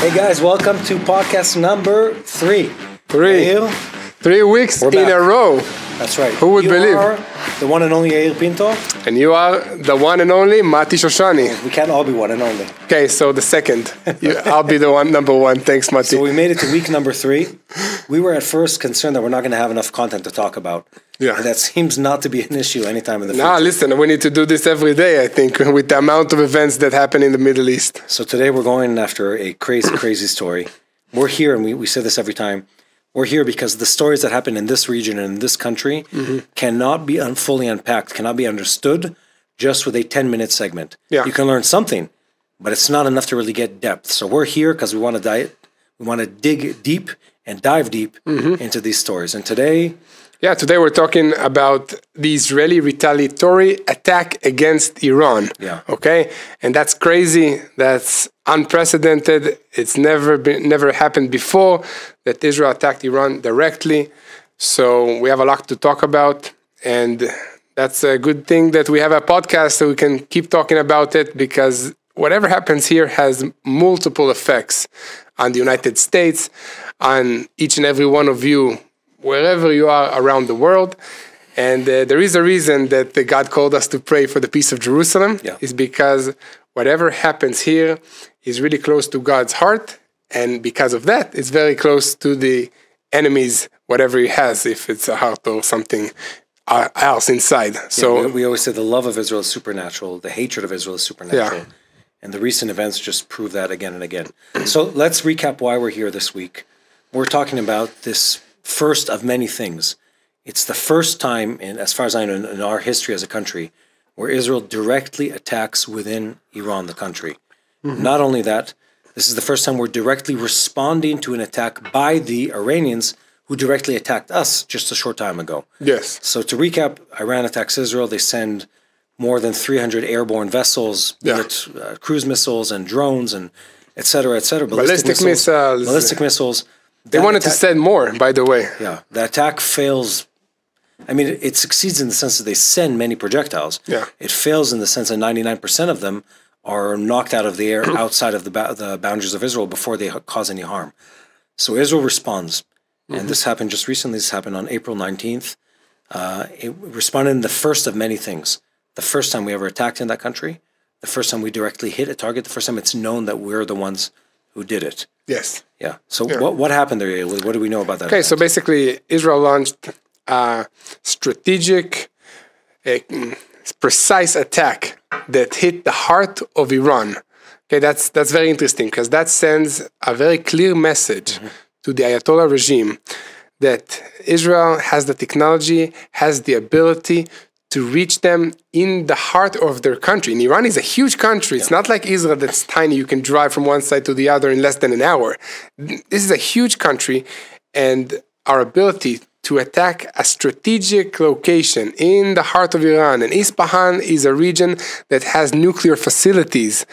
Hey guys, welcome to podcast number 3. Yair, 3 weeks in a row. That's right. Who would believe? You are the one and only Yair Pinto. And you are the one and only Mati Shoshani. We can't all be one and only. Okay, so the second. I'll be the number one. Thanks, Mati. So we made it to week number 3. We were at first concerned that we're not going to have enough content to talk about. Yeah. And that seems not to be an issue anytime in the future. Now, listen, we need to do this every day, I think, with the amount of events that happen in the Middle East. So today we're going after a crazy, crazy story. We're here, and we say this every time. We're here because the stories that happen in this region and in this country cannot be fully unpacked, cannot be understood just with a 10-minute segment. Yeah. You can learn something, but it's not enough to really get depth. So we're here because we want to dig deep and dive deep into these stories. And today... Yeah, today we're talking about the Israeli retaliatory attack against Iran. Yeah. Okay? And that's crazy. That's unprecedented. It's never happened before that Israel attacked Iran directly. So we have a lot to talk about. And that's a good thing that we have a podcast so we can keep talking about it, because whatever happens here has multiple effects on the United States, on each and every one of you, wherever you are around the world. And there is a reason that God called us to pray for the peace of Jerusalem, is because whatever happens here is really close to God's heart. And because of that, it's very close to the enemy's, whatever he has, if it's a heart or something else inside. So we always say the love of Israel is supernatural. The hatred of Israel is supernatural. Yeah. And the recent events just prove that again and again. So let's recap why we're here this week. We're talking about this first of many things. It's the first time, as far as I know, in our history as a country, where Israel directly attacks within Iran, the country. Not only that, this is the first time we're directly responding to an attack by the Iranians who directly attacked us just a short time ago. Yes. So to recap, Iran attacks Israel. They send more than 300 airborne vessels, cruise missiles and drones and et cetera, et cetera. Ballistic missiles. They wanted to send more, by the way. Yeah, the attack fails. I mean, it succeeds in the sense that they send many projectiles. Yeah. It fails in the sense that 99% of them are knocked out of the air outside of the boundaries of Israel before they cause any harm. So Israel responds. And this happened just recently. This happened on April 19th. It responded in the first of many things. The first time we ever attacked in that country. The first time we directly hit a target. The first time it's known that we're the ones who did it. Yes. Yeah. So what happened there? What do we know about that? Okay, so basically Israel launched a strategic, precise attack that hit the heart of Iran. Okay, that's very interesting, because that sends a very clear message to the Ayatollah regime that Israel has the technology, has the ability to reach them in the heart of their country. And Iran is a huge country. It's not like Israel that's tiny. You can drive from one side to the other in less than an hour. This is a huge country, and our ability to attack a strategic location in the heart of Iran, and Isfahan is a region that has nuclear facilities,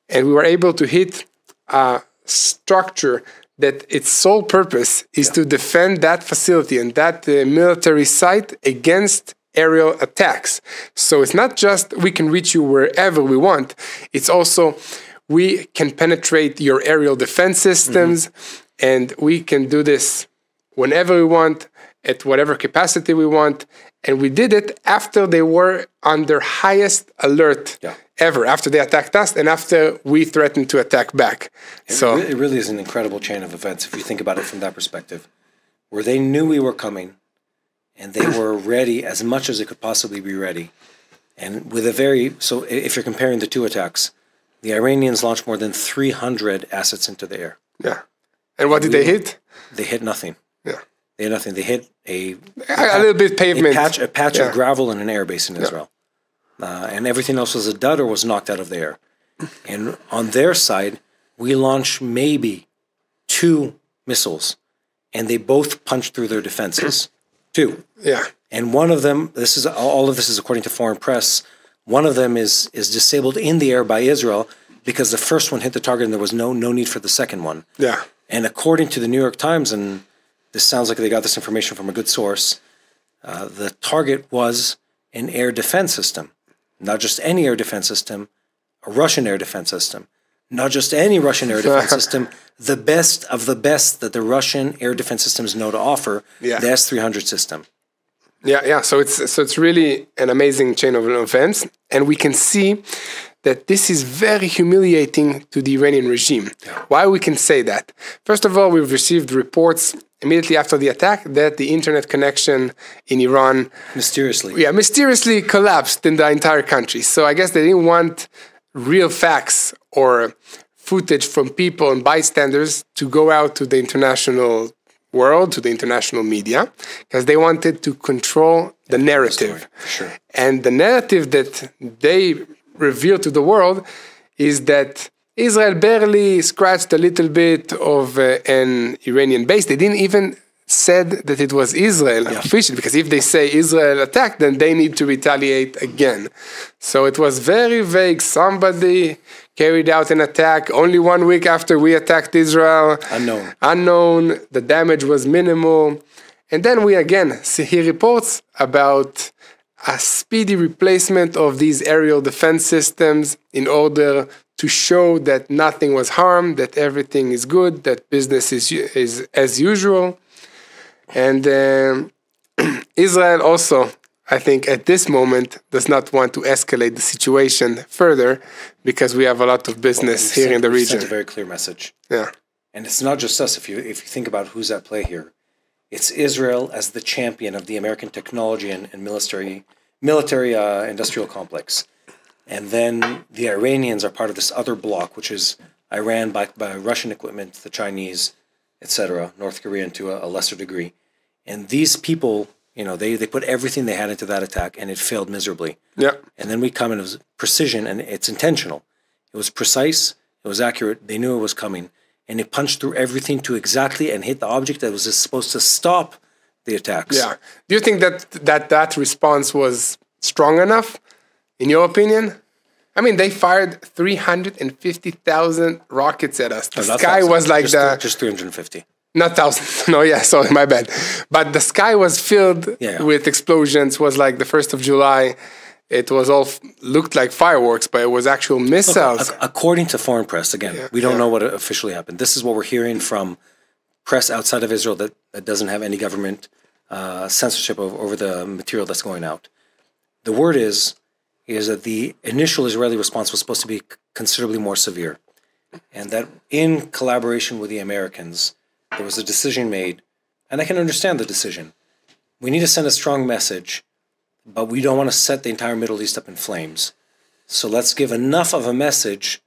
and we were able to hit a structure that its sole purpose is to defend that facility and that military site against aerial attacks. So it's not just we can reach you wherever we want, it's also we can penetrate your aerial defense systems, and we can do this whenever we want, at whatever capacity we want. And we did it after they were on their highest alert ever, after they attacked us and after we threatened to attack back. It really is an incredible chain of events if you think about it from that perspective, where they knew we were coming, and they were ready as much as they could possibly be ready. And with so if you're comparing the two attacks, the Iranians launched more than 300 assets into the air. Yeah. And what did they hit? They hit nothing. Yeah. They hit nothing. They hit a little bit pavement. A patch of gravel in an airbase in Israel. And everything else was a dud or was knocked out of the air. And on their side, we launched maybe 2 missiles, and they both punched through their defenses. 2. Yeah. And one of them, all of this is according to foreign press, one of them is disabled in the air by Israel because the first one hit the target and there was no need for the second one. Yeah. And according to the New York Times, and this sounds like they got this information from a good source, the target was an air defense system. Not just any air defense system, a Russian air defense system. not just any Russian air defense system, the best of the best that the Russian air defense systems know to offer, the S-300 system. Yeah. So it's really an amazing chain of events, and we can see that this is very humiliating to the Iranian regime. Yeah. Why we can say that? First of all, we've received reports immediately after the attack that the internet connection in Iran mysteriously collapsed in the entire country. So I guess they didn't want real facts or footage from people and bystanders to go out to the international world, to the international media, because they wanted to control the narrative. Sure. And the narrative that they revealed to the world is that Israel barely scratched a little bit of an Iranian base. They didn't even said that it was Israel officially, because if they say Israel attacked, then they need to retaliate again. So it was very vague. Somebody carried out an attack only 1 week after we attacked Israel. Unknown. The damage was minimal. And then we again hear reports about a speedy replacement of these aerial defense systems in order to show that nothing was harmed, that everything is good, that business is as usual. And Israel also, I think at this moment, does not want to escalate the situation further because we have a lot of business here in the region. Sent a very clear message. Yeah. And it's not just us. If you think about who's at play here, it's Israel as the champion of the American technology and military industrial complex. And then the Iranians are part of this other bloc, which is Iran backed by Russian equipment, the Chinese, etc., North Korean to a lesser degree. And these people, you know, they put everything they had into that attack, and it failed miserably. Yeah. And then we come in with precision, and it's intentional. It was precise, it was accurate, they knew it was coming, and it punched through everything to exactly and hit the object that was supposed to stop the attacks. Yeah. Do you think that response was strong enough, in your opinion? I mean, they fired 350,000 rockets at us. The sky was like just 350. Not thousands. No, yeah, sorry, my bad. But the sky was filled with explosions. It was like the 1st of July. It was all looked like fireworks, but it was actual missiles. Look, according to foreign press, again, we don't know what officially happened. This is what we're hearing from press outside of Israel that doesn't have any government censorship over the material that's going out. The word is that the initial Israeli response was supposed to be considerably more severe, and that in collaboration with the Americans, there was a decision made, and I can understand the decision. We need to send a strong message, but we don't want to set the entire Middle East up in flames. So let's give enough of a message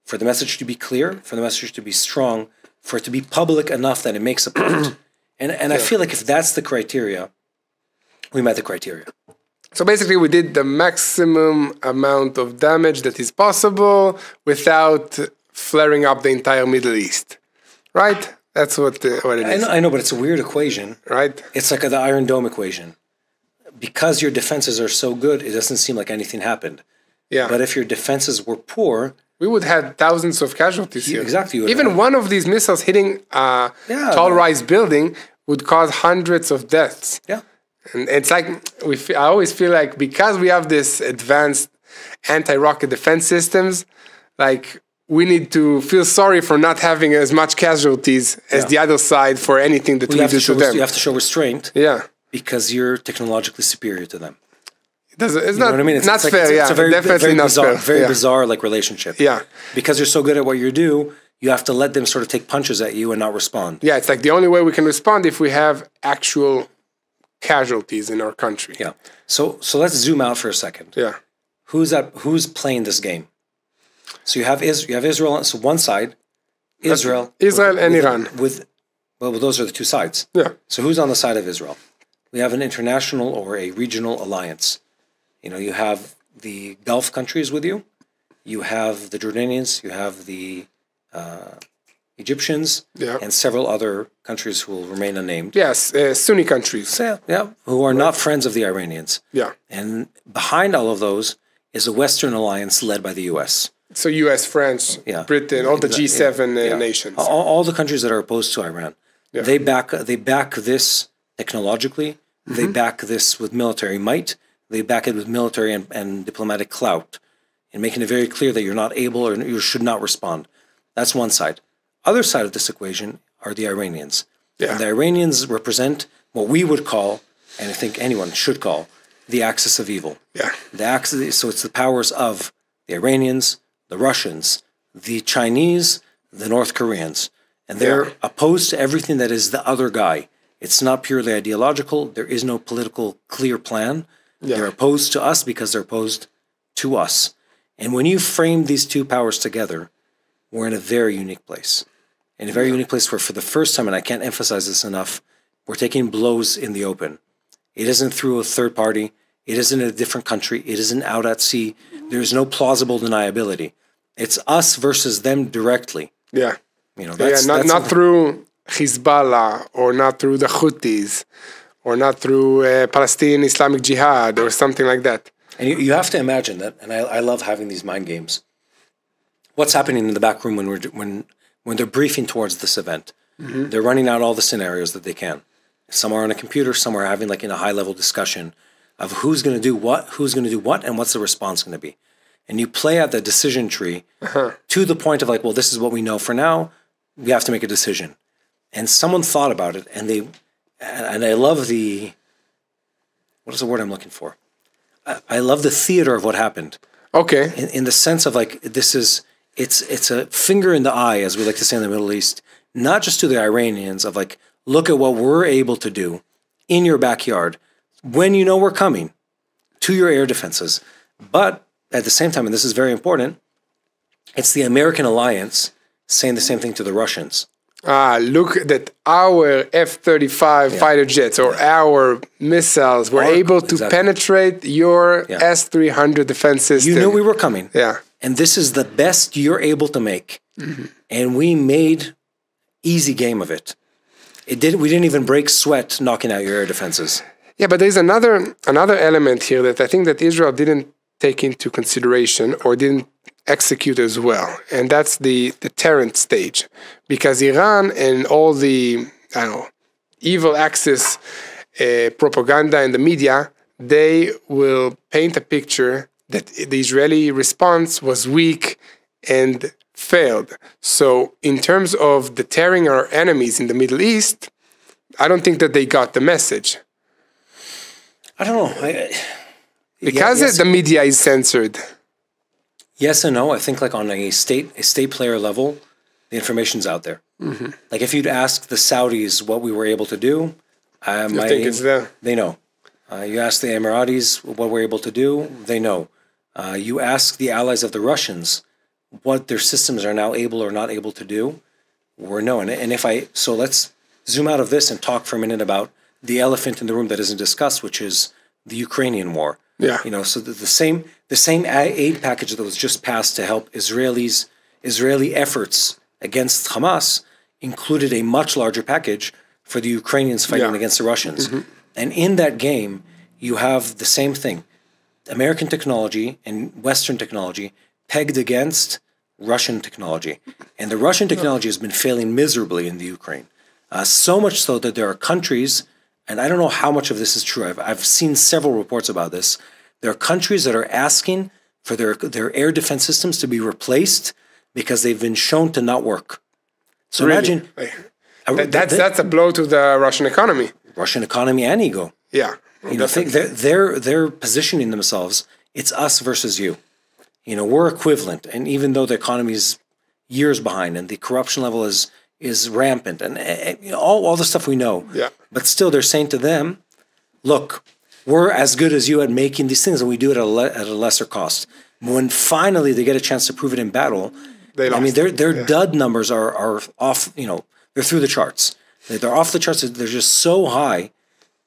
for the message to be clear, for the message to be strong, for it to be public enough that it makes a point. And I feel like if that's the criteria, we met the criteria. So basically we did the maximum amount of damage that is possible without flaring up the entire Middle East. Right? That's what it is. I know, but it's a weird equation. Right. It's like the Iron Dome equation. Because your defenses are so good, it doesn't seem like anything happened. Yeah. But if your defenses were poor, we would have thousands of casualties here. Exactly. Even one of these missiles hitting a tall-rise building would cause hundreds of deaths. Yeah. And it's like, I always feel like because we have this advanced anti-rocket defense systems, like we need to feel sorry for not having as much casualties as the other side for anything that we do to them. You have to show restraint. Yeah. Because you're technologically superior to them. It's not, what I mean? It's not fair. It's a very, definitely not bizarre, fair. Very bizarre like relationship. Yeah. Because you're so good at what you do, you have to let them sort of take punches at you and not respond. Yeah, it's like the only way we can respond if we have actual casualties in our country. Yeah. So let's zoom out for a second. Yeah. Who's playing this game? So you have Israel on one side, Israel and Iran. Well, those are the two sides. Yeah. So who's on the side of Israel? We have an international or a regional alliance. You know, you have the Gulf countries with you. You have the Jordanians. You have the Egyptians, and several other countries who will remain unnamed. Yes, Sunni countries. Who are not friends of the Iranians. Yeah. And behind all of those is a Western alliance led by the U.S. So U.S., France, Britain, all the G7 nations. All the countries that are opposed to Iran. Yeah. They back this technologically. Mm-hmm. They back this with military might. They back it with military and diplomatic clout, and making it very clear that you're not able or you should not respond. That's one side. Other side of this equation are the Iranians. Yeah. And the Iranians represent what we would call, and I think anyone should call, the axis of evil. Yeah. The axis. So it's the powers of the Iranians, the Russians, the Chinese, the North Koreans. And they're opposed to everything that is the other guy. It's not purely ideological. There is no political clear plan. Yeah. They're opposed to us because they're opposed to us. And when you frame these two powers together, we're in a very unique place. In a very unique place where for the first time, and I can't emphasize this enough, we're taking blows in the open. It isn't through a third party. It isn't in a different country. It isn't out at sea. There's no plausible deniability. It's us versus them directly. Yeah. You know, that's not through Hezbollah or not through the Houthis or not through Palestinian Islamic Jihad or something like that. And you have to imagine that, and I love having these mind games. What's happening in the back room when they're briefing towards this event? Mm-hmm. They're running out all the scenarios that they can. Some are on a computer, some are having like in a high-level discussion of who's going to do what, and what's the response going to be. And you play out the decision tree to the point of like, well, this is what we know for now. We have to make a decision. And someone thought about it, and I love what is the word I'm looking for? I love the theater of what happened. Okay. In the sense of like, it's a finger in the eye, as we like to say in the Middle East, not just to the Iranians of like, look at what we're able to do in your backyard when you know we're coming to your air defenses. But at the same time, and this is very important, it's the American alliance saying the same thing to the Russians. Look that our F-35 fighter jets or our missiles were able to penetrate your S-300 defense system. You knew we were coming. Yeah. And this is the best you're able to make. Mm-hmm. And we made easy game of it. We didn't even break sweat knocking out your air defenses. Yeah, but there's another element here that I think that Israel didn't take into consideration or didn't execute as well, and that's the deterrent stage, because Iran and all the evil axis propaganda in the media, they will paint a picture that the Israeli response was weak and failed. So in terms of deterring our enemies in the Middle East, I don't think that they got the message. I don't know. Because the media is censored. Yes and no. I think like on a state player level, the information's out there. Mm-hmm. Like if you'd ask the Saudis what we were able to do, I think it's there. They know. You ask the Emiratis what we're able to do, they know. You ask the allies of the Russians what their systems are now able or not able to do, we're known. And so let's zoom out of this and talk for a minute about the elephant in the room that isn't discussed, which is the Ukrainian war. Yeah. You know, so the same aid package that was just passed to help Israeli efforts against Hamas included a much larger package for the Ukrainians fighting against the Russians. Mm-hmm. And in that game, you have the same thing. American technology and Western technology pegged against Russian technology. And the Russian technology has been failing miserably in the Ukraine. So much so that there are countries, and I don't know how much of this is true. I've seen several reports about this. There are countries that are asking for their air defense systems to be replaced because they've been shown to not work. So really? Imagine... That's a blow to the Russian economy. Russian economy and ego. Yeah. You know, think they're positioning themselves, it's us versus you. You know, we're equivalent. And even though the economy is years behind and the corruption level is rampant and all the stuff we know. Yeah. But still they're saying to them, look, we're as good as you at making these things and we do it at a lesser cost. When finally they get a chance to prove it in battle, I mean, their dud numbers are off, you know, they're through the charts. They're off the charts. They're just so high.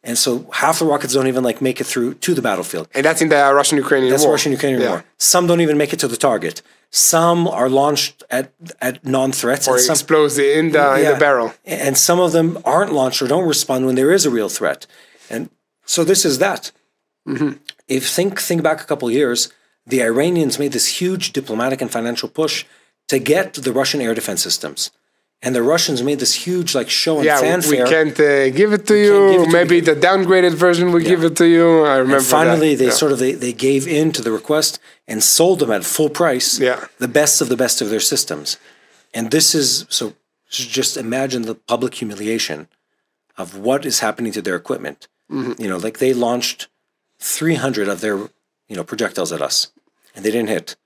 And so half the rockets don't even like make it through to the battlefield. And that's in the Russian-Ukrainian war. That's Russian-Ukrainian war. Some don't even make it to the target. Some are launched at non-threats. Or explodes in the barrel. And some of them aren't launched or don't respond when there is a real threat. And so this is that. Mm-hmm. If think back a couple of years, the Iranians made this huge diplomatic and financial push to get the Russian air defense systems. And the Russians made this huge like show and fanfare. We can't give it to you. Maybe the downgraded version will give it to you. I remember. And finally, they gave in to the request and sold them at full price. Yeah. The best of their systems. And this is, so just imagine the public humiliation of what is happening to their equipment. You know, like they launched 300 of their, projectiles at us, and they didn't hit.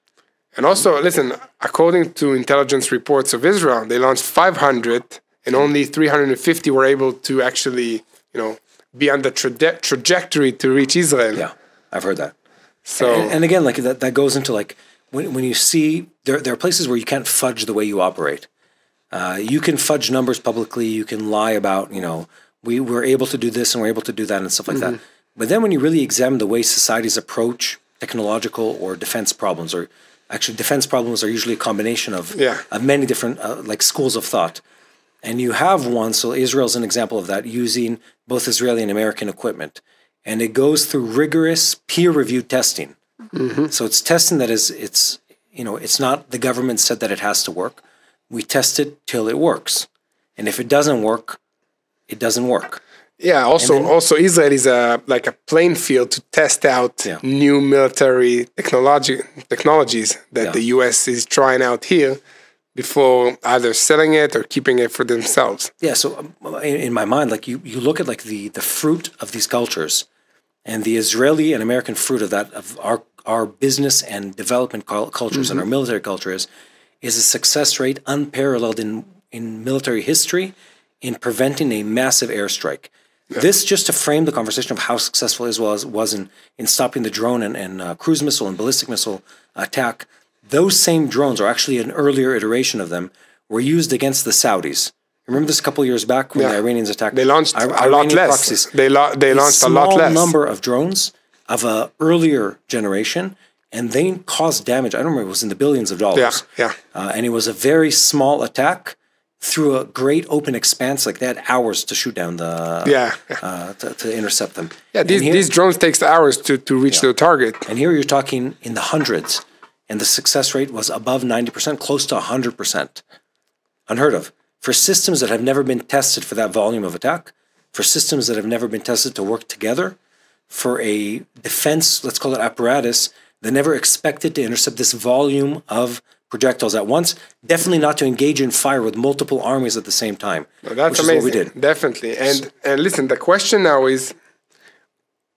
And also, listen, according to intelligence reports of Israel, they launched 500 and only 350 were able to actually, be on the trajectory to reach Israel. Yeah, I've heard that. So, and again, like that goes into like, when you see, there are places where you can't fudge the way you operate. You can fudge numbers publicly, you can lie about, we were able to do this and we're able to do that and stuff like that. But then when you really examine the way societies approach technological or defense problems, or actually defense problems are usually a combination of many different like schools of thought. And you have one, so Israel's an example of that, using both Israeli and American equipment. And it goes through rigorous peer-reviewed testing. So it's testing that is, it's not the government said that it has to work. We test it till it works. And if it doesn't work, it doesn't work. Yeah, also Israel is like a playing field to test out new military technologies that the US is trying out here before either selling it or keeping it for themselves. Yeah, so in my mind, like you look at like the fruit of these cultures, and the Israeli and American fruit of that, of our business and development cultures and our military cultures, is a success rate unparalleled in military history in preventing a massive airstrike. This just to frame the conversation of how successful Israel was in stopping the drone and cruise missile and ballistic missile attack. Those same drones, or actually an earlier iteration of them, were used against the Saudis. Remember this a couple of years back when the Iranians attacked? They launched a lot less. Proxies. They launched a lot less. A small number of drones of an earlier generation, and they caused damage. I don't remember, it was in the billions of dollars. And it was a very small attack through a great open expanse. Like they had hours to shoot down the to intercept them. Yeah, these drones takes hours to reach their target. And here you're talking in the hundreds, and the success rate was above 90%, close to 100%. Unheard of. For systems that have never been tested for that volume of attack, for systems that have never been tested to work together, for a defense, let's call it apparatus, that never expected to intercept this volume of projectiles at once, definitely not to engage in fire with multiple armies at the same time. Well, that's amazing. Is what we did. Definitely. And listen, the question now is,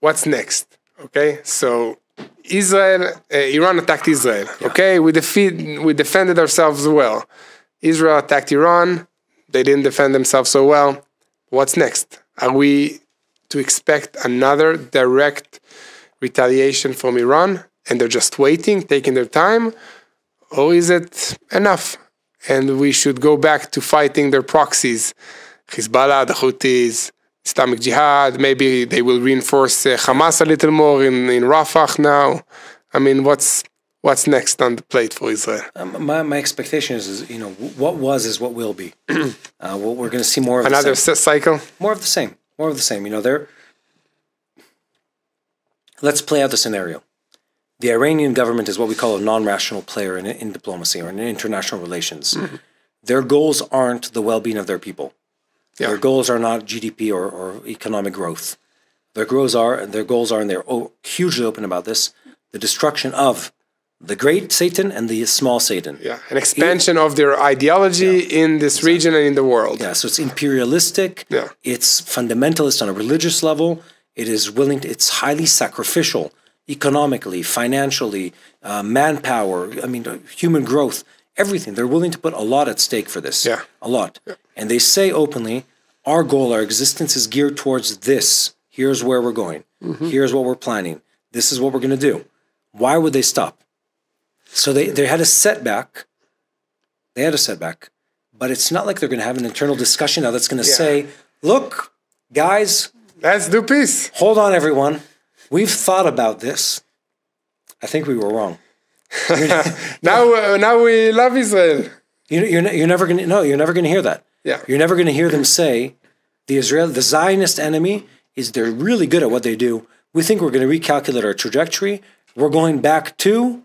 what's next? Okay, so Iran attacked Israel. Okay, we defended ourselves well. Israel attacked Iran. They didn't defend themselves so well. What's next? Are we to expect another direct retaliation from Iran, and they're just waiting, taking their time? Or is it enough? And we should go back to fighting their proxies, Hezbollah, the Houthis, Islamic Jihad. Maybe they will reinforce Hamas a little more in Rafah now. I mean, what's next on the plate for Israel? My expectation is what was is what will be. We're going to see more of another cycle. More of the same. More of the same. Let's play out the scenario. The Iranian government is what we call a non-rational player in diplomacy or in international relations. Their goals aren't the well-being of their people. Their goals are not GDP or economic growth. Their goals are, and they're hugely open about this, the destruction of the great Satan and the small Satan. Yeah, an expansion of their ideology in this region and in the world. Yeah, so it's imperialistic. Yeah. It's fundamentalist on a religious level. It's highly sacrificial economically, financially, manpower, human growth, everything. They're willing to put a lot at stake for this. Yeah. A lot. Yeah. And they say openly, our goal, our existence is geared towards this. Here's where we're going. Here's what we're planning. This is what we're going to do. Why would they stop? So they had a setback. But it's not like they're going to have an internal discussion now that's going to say, look, guys. Let's do peace. Hold on, everyone. We've thought about this. I think we were wrong. Now we love Israel. You're never going to hear that. Yeah. You're never going to hear them say the Zionist enemy they're really good at what they do. We think we're going to recalculate our trajectory. We're going back to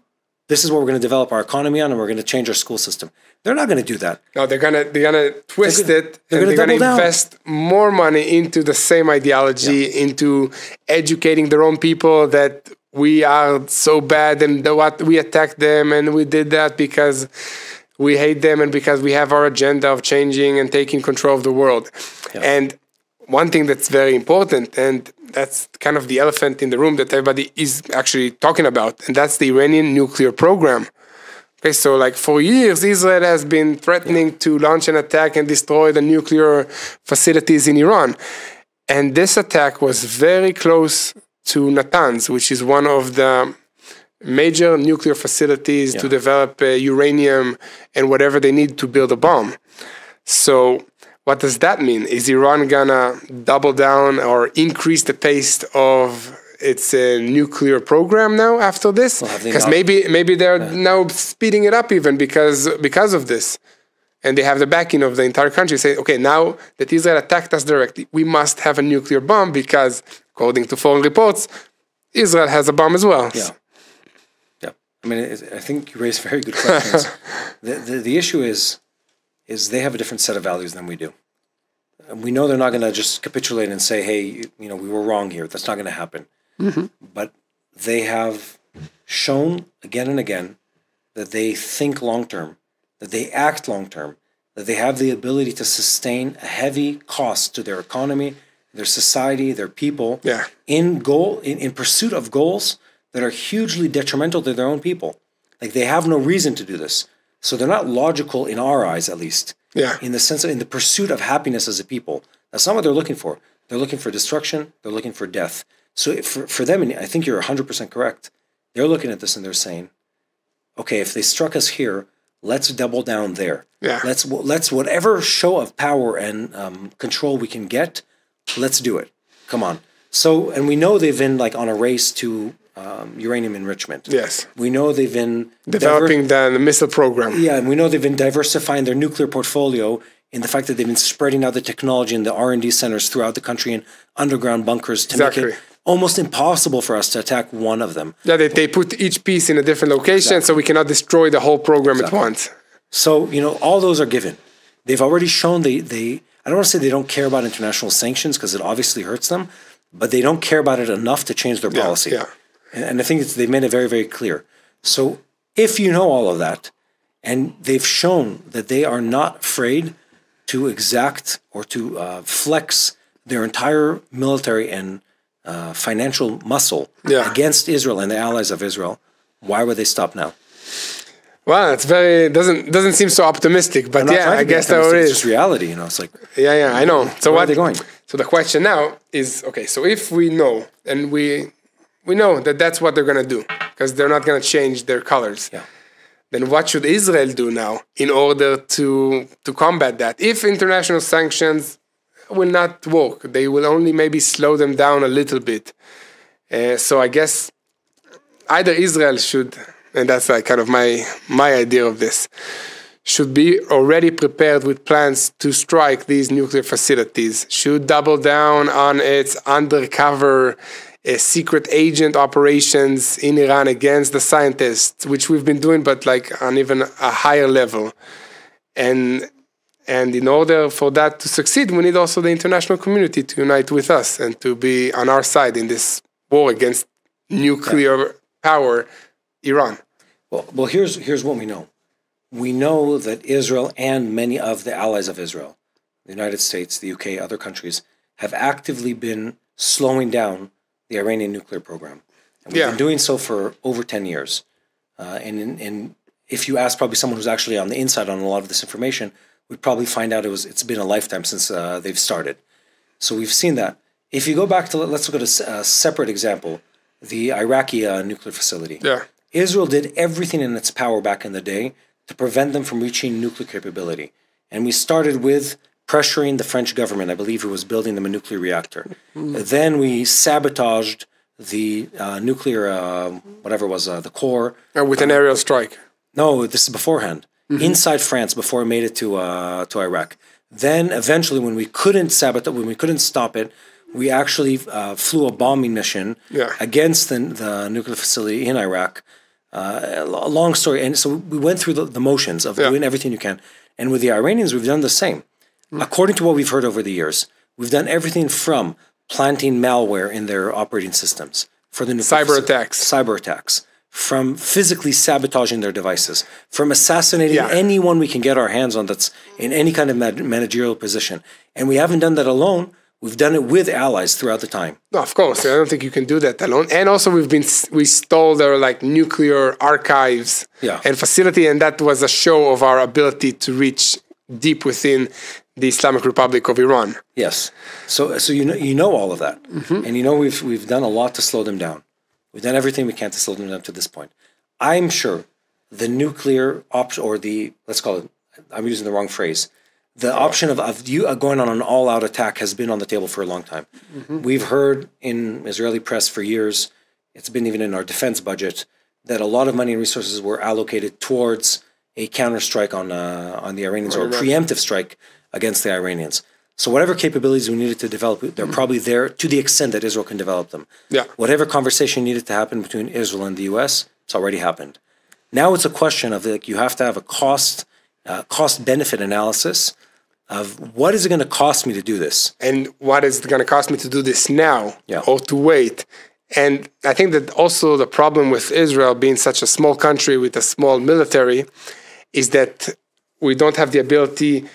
this is what we're going to develop our economy on, and we're going to change our school system. They're not going to do that. No, they're gonna twist it. They're gonna invest more money into the same ideology, into educating their own people that we are so bad and what we attacked them and we did that because we hate them and because we have our agenda of changing and taking control of the world. Yeah. And one thing that's very important, and that's kind of the elephant in the room that everybody is actually talking about, and that's the Iranian nuclear program. Okay, so like for years, Israel has been threatening to launch an attack and destroy the nuclear facilities in Iran. And this attack was very close to Natanz, which is one of the major nuclear facilities to develop uranium and whatever they need to build a bomb. So what does that mean? Is Iran gonna double down or increase the pace of its nuclear program now after this? Because maybe they're now speeding it up even because of this. And they have the backing of the entire country say, okay, now that Israel attacked us directly, we must have a nuclear bomb because, according to foreign reports, Israel has a bomb as well. Yeah. Yeah. I mean, I think you raised very good questions. The issue is they have a different set of values than we do. We know they're not going to just capitulate and say, hey, we were wrong here. That's not going to happen. Mm-hmm. But they have shown again and again that they think long-term, that they act long-term, that they have the ability to sustain a heavy cost to their economy, their society, their people, in pursuit of goals that are hugely detrimental to their own people. Like, they have no reason to do this. So they're not logical in our eyes, at least. Yeah. In the sense of, in the pursuit of happiness as a people. That's not what they're looking for. They're looking for destruction. They're looking for death. So for them, and I think you're 100% correct, they're looking at this and they're saying, okay, if they struck us here, let's double down there. Yeah. Let's whatever show of power and control we can get, let's do it. Come on. So, and we know they've been like on a race to uranium enrichment. Yes. We know they've been developing the missile program. Yeah, and we know they've been diversifying their nuclear portfolio in the fact that they've been spreading out the technology in the R&D centers throughout the country in underground bunkers to make it almost impossible for us to attack one of them. Yeah, they put each piece in a different location so we cannot destroy the whole program at once. So, all those are given. They've already shown they I don't want to say they don't care about international sanctions because it obviously hurts them, but they don't care about it enough to change their policy. Yeah. And I think they've made it very, very clear. So if you know all of that, and they've shown that they are not afraid to exact or to flex their entire military and financial muscle against Israel and the allies of Israel, why would they stop now? Well, it's doesn't seem so optimistic, but I guess that it is. It's just reality, It's like I know. So where are they going? So the question now is, okay, so if we know and we know that that's what they're going to do because they're not going to change their colors. Yeah. Then what should Israel do now in order to combat that? If international sanctions will not work, they will only maybe slow them down a little bit. So I guess either Israel should, and that's like kind of my idea of this, should be already prepared with plans to strike these nuclear facilities, should double down on its undercover secret agent operations in Iran against the scientists, which we've been doing, but like on even a higher level. And in order for that to succeed, we need also the international community to unite with us and to be on our side in this war against nuclear power, Iran. Well, here's what we know. We know that Israel and many of the allies of Israel, the United States, the UK, other countries, have actively been slowing down the Iranian nuclear program. And we've been doing so for over 10 years. And if you ask probably someone who's actually on the inside on a lot of this information, we'd probably find out it's been a lifetime since they've started. So we've seen that. If you go back to, let's look at a separate example, the Iraqi nuclear facility. Yeah. Israel did everything in its power back in the day to prevent them from reaching nuclear capability. And we started with pressuring the French government, I believe, who was building them a nuclear reactor. Then we sabotaged the nuclear, whatever it was, the core. With an aerial strike. No, this is beforehand. Inside France before it made it to Iraq. Then eventually when we couldn't sabotage, when we couldn't stop it, we actually flew a bombing mission against the nuclear facility in Iraq. A long story. And so we went through the motions of doing everything you can. And with the Iranians, we've done the same. According to what we've heard over the years, we've done everything from planting malware in their operating systems for the cyber attacks, from physically sabotaging their devices, from assassinating anyone we can get our hands on that's in any kind of managerial position. And we haven't done that alone. We've done it with allies throughout the time. No, of course, I don't think you can do that alone. And also, we stole their like nuclear archives and facility, and that was a show of our ability to reach deep within the Islamic Republic of Iran. Yes, so you know all of that, and you know we've done a lot to slow them down. We've done everything we can to slow them down to this point. I'm sure the nuclear option, or the, let's call it, I'm using the wrong phrase, the option of you going on an all-out attack has been on the table for a long time. We've heard in Israeli press for years, it's been even in our defense budget, that a lot of money and resources were allocated towards a counterstrike on the Iranians, or a preemptive strike against the Iranians. So whatever capabilities we needed to develop, they're probably there to the extent that Israel can develop them. Whatever conversation needed to happen between Israel and the US, it's already happened. Now it's a question of, like, you have to have a cost-benefit analysis of what is it going to cost me to do this? And what is it going to cost me to do this now or to wait? And I think that also the problem with Israel being such a small country with a small military is that we don't have the ability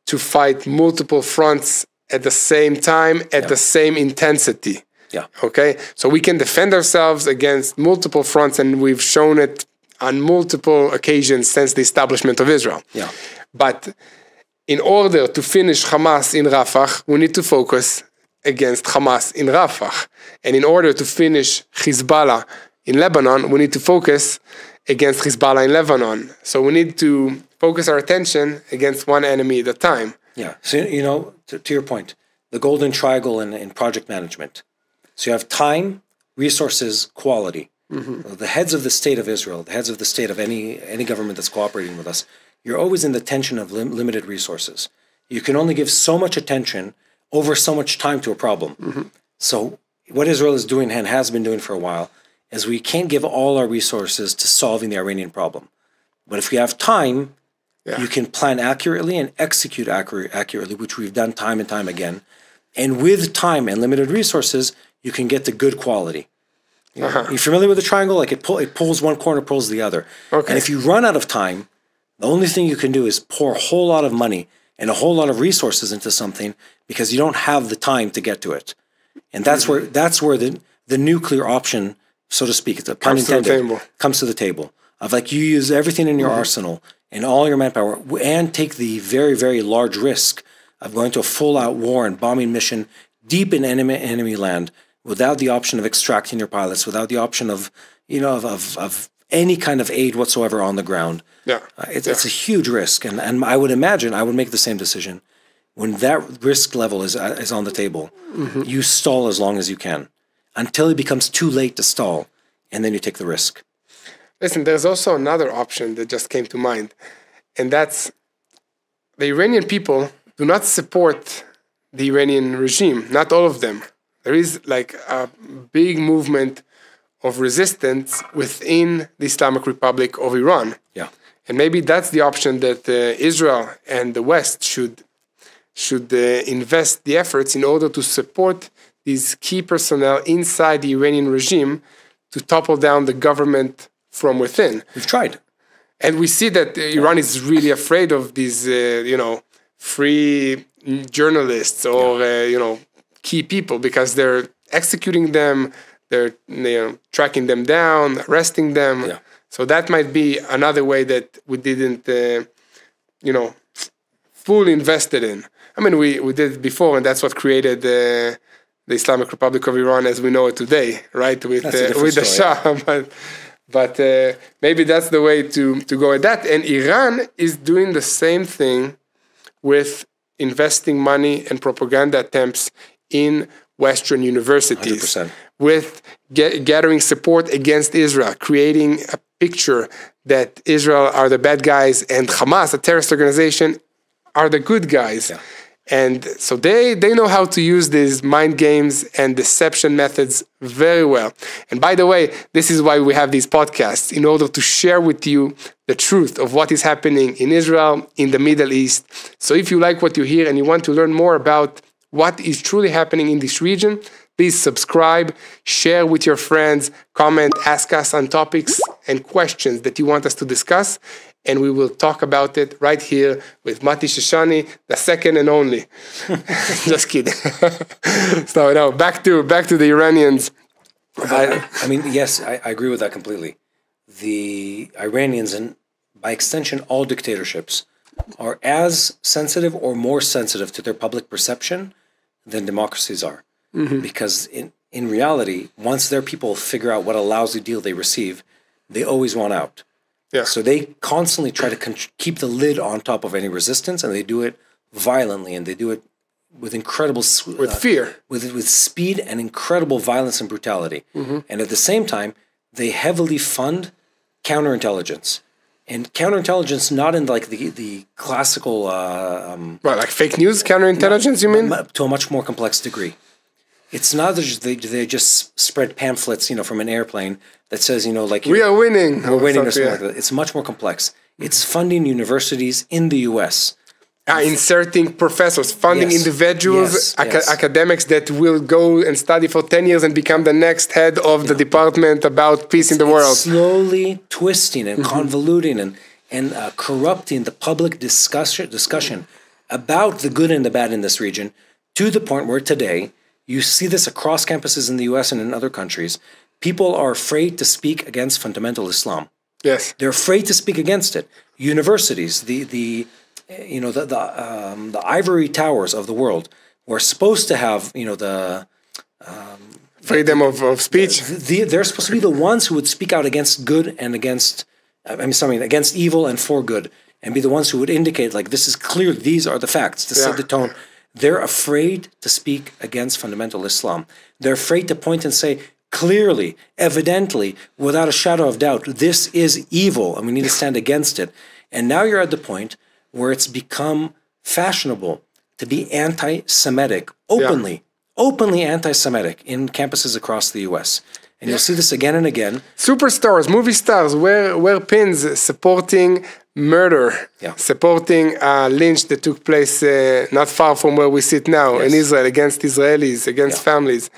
to fight multiple fronts at the same time, at the same intensity. Okay? So we can defend ourselves against multiple fronts, and we've shown it on multiple occasions since the establishment of Israel. But in order to finish Hamas in Rafah, we need to focus against Hamas in Rafah. And in order to finish Hezbollah in Lebanon, we need to focus against Hezbollah in Lebanon. So we need to focus our attention against one enemy at a time. So, you know, to your point, the golden triangle in project management. So you have time, resources, quality. The heads of the state of Israel, the heads of the state of any government that's cooperating with us, you're always in the tension of limited resources. You can only give so much attention over so much time to a problem. So what Israel is doing and has been doing for a while is we can't give all our resources to solving the Iranian problem. But if we have time, you can plan accurately and execute accurately, which we've done time and time again. And with time and limited resources, you can get to good quality. You're familiar with the triangle? Like it pulls one corner, pulls the other. And if you run out of time, the only thing you can do is pour a whole lot of money and a whole lot of resources into something because you don't have the time to get to it. And that's where the nuclear option, so to speak, it's a pun intended, comes to the table. Of like, you use everything in your arsenal and all your manpower and take the very, very large risk of going to a full-out war and bombing mission deep in enemy land without the option of extracting your pilots, without the option of, you know, of any kind of aid whatsoever on the ground. It's a huge risk. And I would imagine I would make the same decision. When that risk level is on the table, you stall as long as you can until it becomes too late to stall, and then you take the risk. Listen, there's also another option that just came to mind, and that's the Iranian people do not support the Iranian regime, not all of them. There is like a big movement of resistance within the Islamic Republic of Iran. And maybe that's the option that Israel and the West should invest the efforts in order to support these key personnel inside the Iranian regime to topple down the government from within. We've tried. And we see that Iran is really afraid of these, free journalists or, key people because they're executing them, they're tracking them down, arresting them. So that might be another way that we didn't, fully invested in. I mean, we did it before, and that's what created the Islamic Republic of Iran as we know it today, right? With the Shah. But maybe that's the way to go at that. And Iran is doing the same thing with investing money and propaganda attempts in Western universities, 100%. With gathering support against Israel, creating a picture that Israel are the bad guys and Hamas, a terrorist organization, are the good guys. And so they know how to use these mind games and deception methods very well. And by the way, this is why we have these podcasts, in order to share with you the truth of what is happening in Israel, in the Middle East. So if you like what you hear and you want to learn more about what is truly happening in this region, please subscribe, share with your friends, comment, ask us on topics and questions that you want us to discuss, and we will talk about it right here with Mati Shoshani, the second and only. Just kidding. So no, back to the Iranians. I mean, yes, I agree with that completely. The Iranians, and by extension, all dictatorships, are as sensitive or more sensitive to their public perception than democracies are. Because in reality, once their people figure out what a lousy deal they receive, they always want out. Yeah. So they constantly try to keep the lid on top of any resistance, and they do it violently, and they do it with incredible with fear, with speed and incredible violence and brutality. And at the same time, they heavily fund counterintelligence. And counterintelligence, not in like the classical like fake news counterintelligence, you mean? To a much more complex degree. It's not that they just spread pamphlets, from an airplane that says, like we are winning, we're winning or something like that. It's much more complex. It's funding universities in the U.S. Inserting professors, funding individuals, academics that will go and study for 10 years and become the next head of the department about peace in the world. Slowly twisting and convoluting and corrupting the public discussion about the good and the bad in this region, to the point where today, you see this across campuses in the U.S. and in other countries. People are afraid to speak against fundamental Islam. Yes, they're afraid to speak against it. Universities, the ivory towers of the world were supposed to have, the freedom of speech. They're supposed to be the ones who would speak out against good and against evil and for good, and be the ones who would indicate, like, this is clear, these are the facts, to set the tone. They're afraid to speak against fundamental Islam. They're afraid to point and say, clearly, evidently, without a shadow of doubt, this is evil, and we need to stand against it. And now you're at the point where it's become fashionable to be anti-Semitic, openly anti-Semitic in campuses across the U.S. And you'll see this again and again. Superstars, movie stars, wear pins supporting murder, supporting lynch that took place not far from where we sit now in Israel, against Israelis, against families.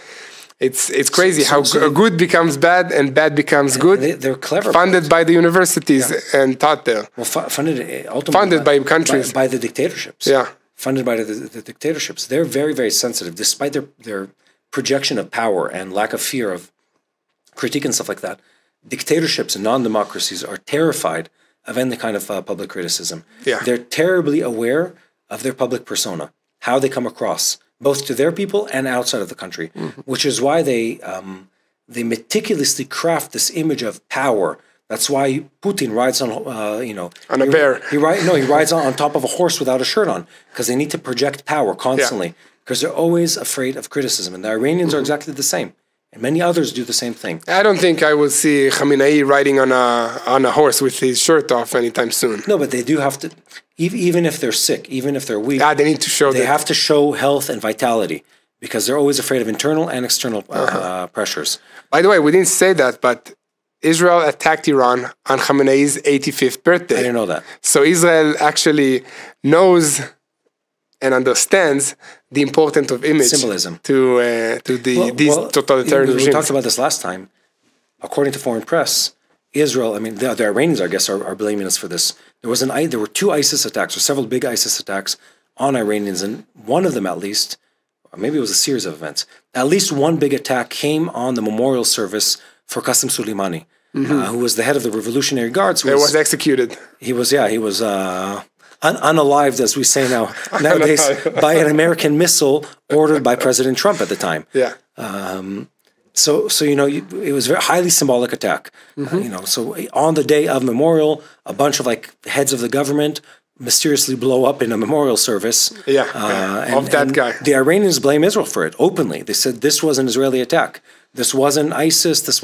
It's crazy how good becomes bad and bad becomes good. They're clever. Funded by the universities and taught there. Well, funded by countries. By the dictatorships. Yeah. Funded by the dictatorships. They're very, very sensitive, despite their projection of power and lack of fear of critique and stuff like that. Dictatorships and non-democracies are terrified of any kind of public criticism. Yeah. They're terribly aware of their public persona, how they come across, both to their people and outside of the country, which is why they meticulously craft this image of power. That's why Putin rides on, on a bear. He rides on top of a horse without a shirt on, because they need to project power constantly, because they're always afraid of criticism. And the Iranians are exactly the same. And many others do the same thing. I don't think I will see Khamenei riding on a horse with his shirt off anytime soon. No, but they do have to, even if they're sick, even if they're weak. They need to show They have to show health and vitality, because they're always afraid of internal and external pressures. By the way, we didn't say that, but Israel attacked Iran on Khamenei's 85th birthday. I didn't know that. So Israel actually knows and understands the importance of image, symbolism to these totalitarian regimes. We talked about this last time. According to foreign press, Israel, the Iranians, I guess, are blaming us for this. There were two ISIS attacks, or several big ISIS attacks on Iranians, and one of them, at least, or maybe it was a series of events, at least one big attack came on the memorial service for Qasem Soleimani, who was the head of the Revolutionary Guards. He was executed. He was unalived, as we say nowadays, by an American missile ordered by President Trump at the time. Yeah. So it was a very highly symbolic attack. So on the day of memorial, a bunch of heads of the government mysteriously blow up in a memorial service. Of that guy. The Iranians blame Israel for it openly. They said this was an Israeli attack. This wasn't ISIS. It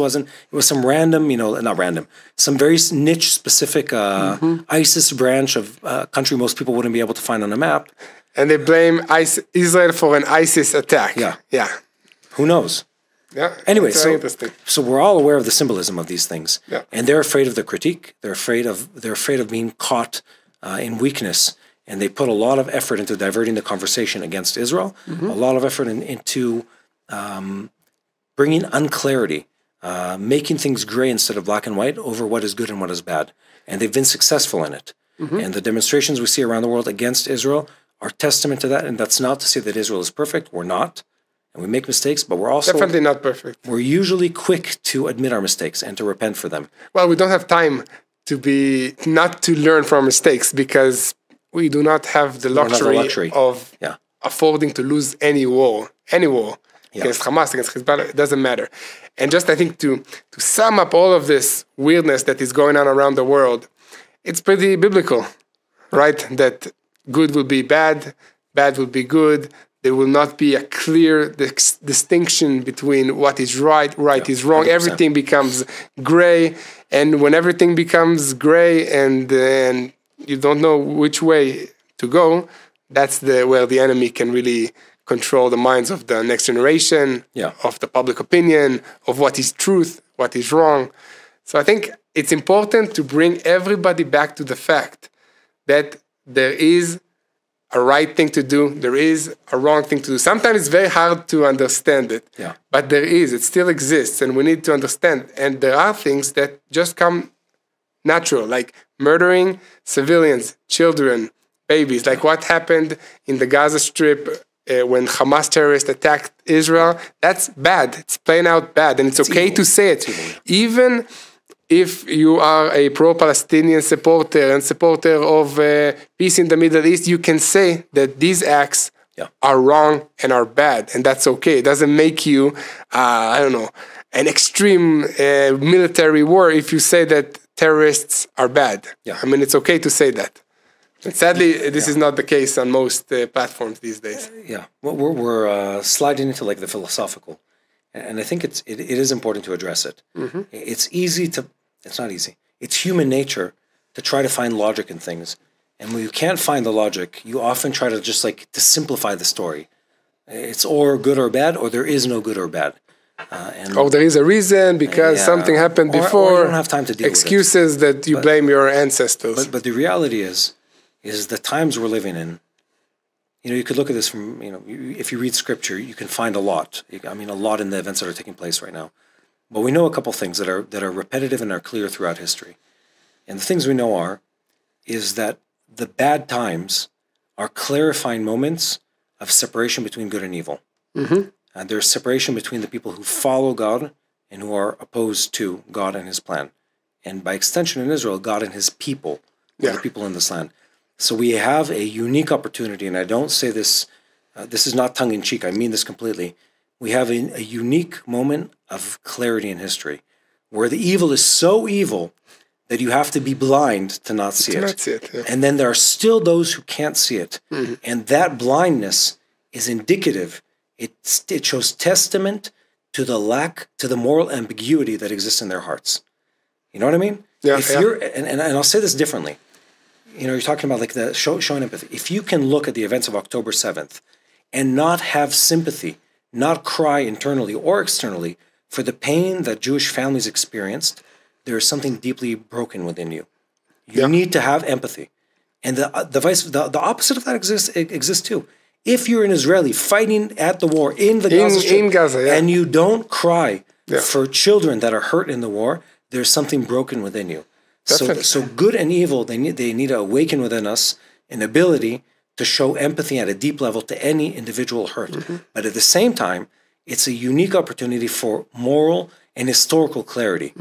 was some random, not random, some very niche specific ISIS branch of a country most people wouldn't be able to find on a map. And they blame Israel for an ISIS attack. Yeah. Who knows? Yeah. Anyway, interesting. So we're all aware of the symbolism of these things. Yeah. And they're afraid of the critique. They're afraid of being caught in weakness. And they put a lot of effort into diverting the conversation against Israel, a lot of effort into bringing unclarity making things gray instead of black and white over what is good and what is bad. And they've been successful in it. And the demonstrations we see around the world against Israel are testament to that. And that's not to say that Israel is perfect. We're not. And we make mistakes, but we're also... Definitely not perfect. We're usually quick to admit our mistakes and to repent for them. Well, we don't have time not to learn from mistakes because we do not have the luxury of affording to lose any war. Against Hamas, against Hezbollah, it doesn't matter. And just, I think, to sum up all of this weirdness that is going on around the world, it's pretty biblical, right? That good will be bad, bad will be good. There will not be a clear distinction between what is right is wrong. 100%. Everything becomes gray. And when everything becomes gray and you don't know which way to go, that's where the enemy can really control the minds of the next generation, of the public opinion, of what is truth, what is wrong. So I think it's important to bring everybody back to the fact that there is a right thing to do, there is a wrong thing to do. Sometimes it's very hard to understand it, but it still exists, and we need to understand. And there are things that just come natural, like murdering civilians, children, babies, like what happened in the Gaza Strip when Hamas terrorists attacked Israel. That's bad. It's plain out bad, and it's okay to say it. Even if you are a pro-Palestinian supporter and supporter of peace in the Middle East, you can say that these acts are wrong and are bad, and that's okay. It doesn't make you, an extreme military war if you say that terrorists are bad. I mean, it's okay to say that. And sadly, this is not the case on most platforms these days. Well, we're sliding into like the philosophical, and I think it is important to address it. It's not easy. It's human nature to try to find logic in things, and when you can't find the logic, you often try to just to simplify the story. It's or good or bad, or there is no good or bad. There is a reason because something happened before. Or you don't have time to deal excuses with it. That you blame your ancestors. But the reality is the times we're living in. You could look at this from, if you read scripture, you can find a lot. A lot in the events that are taking place right now. But we know a couple things that are repetitive and are clear throughout history. And the things we know is that the bad times are clarifying moments of separation between good and evil. And there's separation between the people who follow God and who are opposed to God and his plan. And by extension in Israel, God and his people, the people in this land. So we have a unique opportunity, and I don't say this, this is not tongue-in-cheek, I mean this completely. We have a unique moment of clarity in history, where the evil is so evil that you have to be blind to not see it. And then there are still those who can't see it. And that blindness is indicative. It shows testament to the moral ambiguity that exists in their hearts. You know what I mean? And I'll say this differently. You're talking about like the showing empathy. If you can look at the events of October 7th and not have sympathy, not cry internally or externally for the pain that Jewish families experienced, there is something deeply broken within you. You need to have empathy. And the opposite of that exists too. If you're an Israeli fighting at the war in the Gaza Strip, and you don't cry for children that are hurt in the war, there's something broken within you. So good and evil, they need to awaken within us an ability to show empathy at a deep level to any individual hurt. But at the same time, it's a unique opportunity for moral and historical clarity.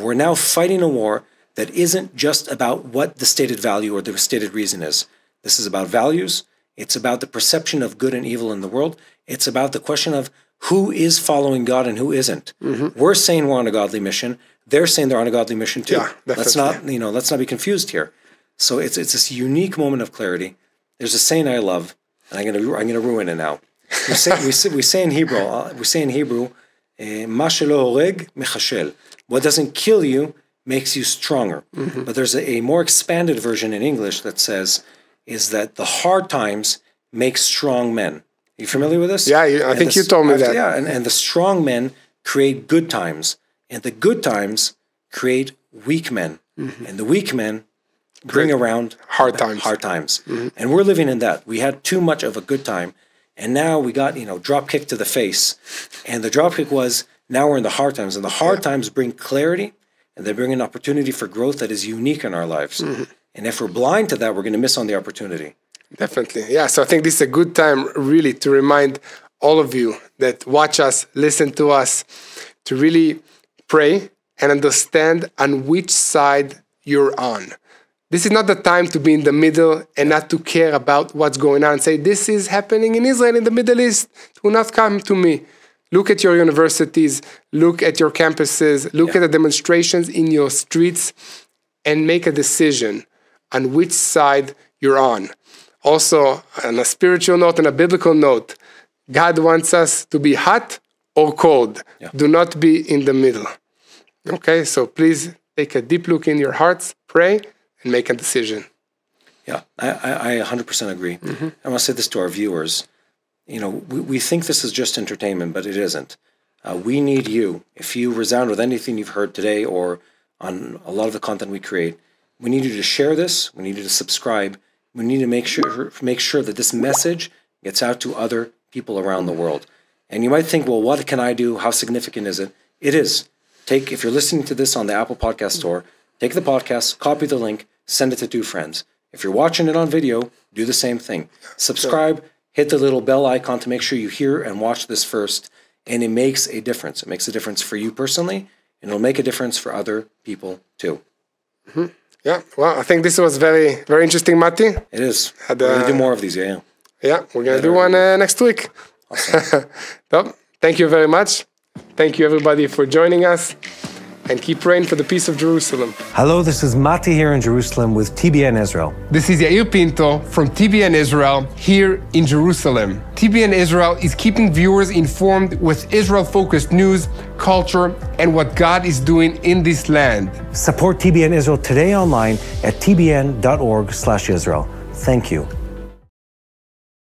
We're now fighting a war that isn't just about what the stated value or the stated reason is. This is about values. It's about the perception of good and evil in the world. It's about the question of who is following God and who isn't. We're saying we're on a godly mission. They're saying they're on a godly mission too. Let's not be confused here. So it's this unique moment of clarity. There's a saying I love, and I'm gonna ruin it now. We say in Hebrew, "Ma shelo horeg mechashel." What doesn't kill you makes you stronger. But there's a more expanded version in English that says is that the hard times make strong men. Are you familiar with this? Yeah, I think you told me that. Yeah, and the strong men create good times, and the good times create weak men, and the weak men bring around hard times. And we're living in that. We had too much of a good time, And now we got, drop kick to the face. And the drop kick was, now we're in the hard times. And the hard times bring clarity, and they bring an opportunity for growth that is unique in our lives. And if we're blind to that, we're going to miss on the opportunity. Definitely. Yeah. So I think this is a good time really to remind all of you that watch us, listen to us, to really pray and understand on which side you're on. This is not the time to be in the middle and not to care about what's going on and say, this is happening in Israel, in the Middle East. It will not come to me. Look at your universities, look at your campuses, look at the demonstrations in your streets, and make a decision on which side you're on. Also, on a spiritual note and a biblical note, God wants us to be hot or cold. Do not be in the middle. Okay, so please take a deep look in your hearts, pray, and make a decision. Yeah, I 100% agree. I want to say this to our viewers. We think this is just entertainment, but it isn't. We need you. If you resound with anything you've heard today or on a lot of the content we create, we need you to share this. We need you to subscribe. We need to make sure that this message gets out to other people around the world. And you might think, well, what can I do? How significant is it? It is. If you're listening to this on the Apple Podcast Store, take the podcast, copy the link, send it to 2 friends. If you're watching it on video, do the same thing. Subscribe, hit the little bell icon to make sure you hear and watch this first, and it makes a difference. It makes a difference for you personally, and it'll make a difference for other people too. Yeah, well, I think this was very, very interesting, Matti. It is. We're going to do more of these, Yeah, we're going to do one next week. Awesome. So, thank you very much. Thank you, everybody, for joining us. And keep praying for the peace of Jerusalem. Hello, this is Matti here in Jerusalem with TBN Israel. This is Yair Pinto from TBN Israel here in Jerusalem. TBN Israel is keeping viewers informed with Israel-focused news, culture, and what God is doing in this land. Support TBN Israel today online at tbn.org/Israel. Thank you.